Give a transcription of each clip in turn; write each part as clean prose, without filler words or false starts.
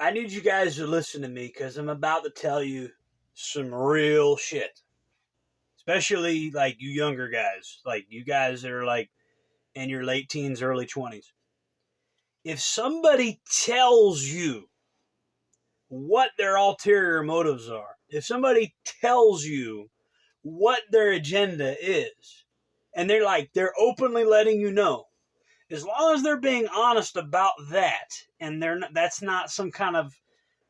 I need you guys to listen to me because I'm about to tell you some real shit. Especially like you younger guys, like you guys that are like in your late teens, early 20s. If somebody tells you what their ulterior motives are, if somebody tells you what their agenda is, and they're openly letting you know, as long as they're being honest about that, and that's not some kind of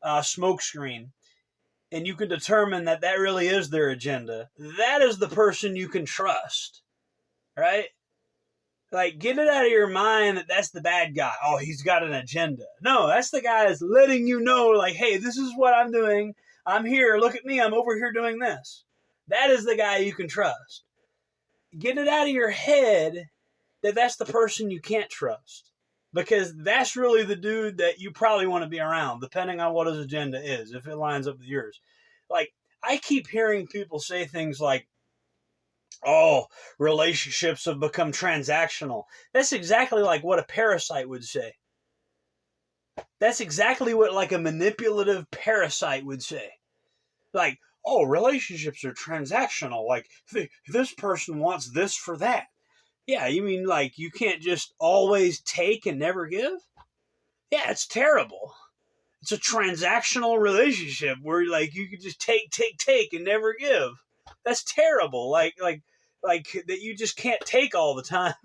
smokescreen, and you can determine that that really is their agenda, that is the person you can trust, right? Like, get it out of your mind that that's the bad guy. Oh, he's got an agenda. No, that's the guy that's letting you know, like, hey, this is what I'm doing. I'm here. Look at me. I'm over here doing this. That is the guy you can trust. Get it out of your head that that's the person you can't trust. Because that's really the dude that you probably want to be around, depending on what his agenda is, if it lines up with yours. Like, I keep hearing people say things like, oh, relationships have become transactional. That's exactly like what a parasite would say. That's exactly what like a manipulative parasite would say. Like, oh, relationships are transactional. Like, this person wants this for that. Yeah, you mean like you can't just always take and never give? Yeah, it's terrible. It's a transactional relationship where like you can just take and never give. That's terrible. Like that you just can't take all the time.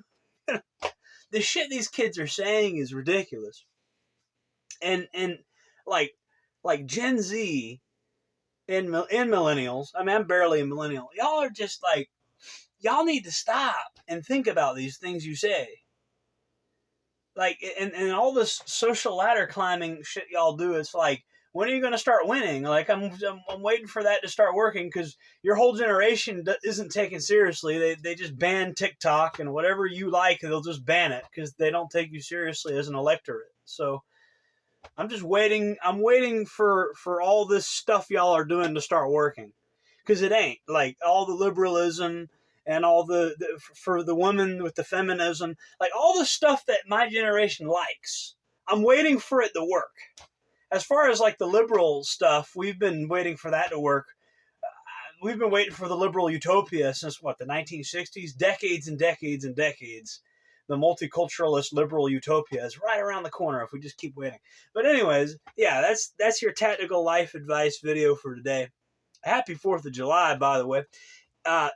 The shit these kids are saying is ridiculous. And like Gen Z and millennials. I mean, I'm barely a millennial. Y'all are just like, y'all need to stop and think about these things you say. Like, and all this social ladder climbing shit y'all do, it's like, when are you going to start winning? Like, I'm waiting for that to start working because your whole generation isn't taken seriously. They just ban TikTok and whatever you like, they'll just ban it because they don't take you seriously as an electorate. So I'm just waiting. I'm waiting for all this stuff y'all are doing to start working because it ain't. Like, all the liberalism and all for the woman with the feminism, like all the stuff that my generation likes. I'm waiting for it to work. As far as like the liberal stuff, we've been waiting for that to work. We've been waiting for the liberal utopia since what, the 1960s? Decades and decades and decades. The multiculturalist liberal utopia is right around the corner if we just keep waiting. But anyways, yeah, that's your tactical life advice video for today. Happy 4th of July, by the way.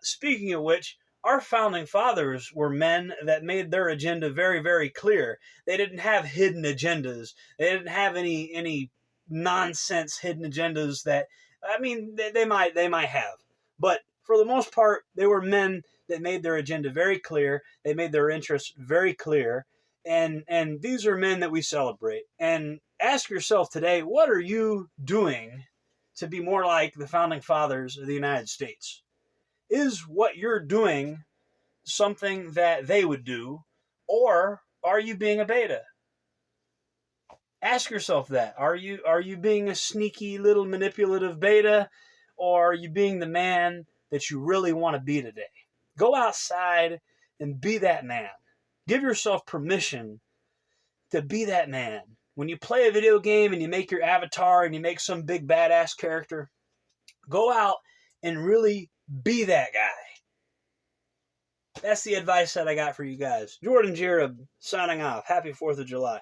Speaking of which, our founding fathers were men that made their agenda very, very clear. They didn't have hidden agendas. They didn't have any nonsense hidden agendas that, I mean, they might have. But for the most part, they were men that made their agenda very clear. They made their interests very clear. And these are men that we celebrate. And ask yourself today, what are you doing to be more like the founding fathers of the United States? Is what you're doing something that they would do, or are you being a beta? Ask yourself that. Are you being a sneaky little manipulative beta, or are you being the man that you really want to be today? Go outside and be that man. Give yourself permission to be that man. When you play a video game and you make your avatar and you make some big badass character, go out and really be that guy. That's the advice that I got for you guys. Jordan Jareb signing off. Happy 4th of July.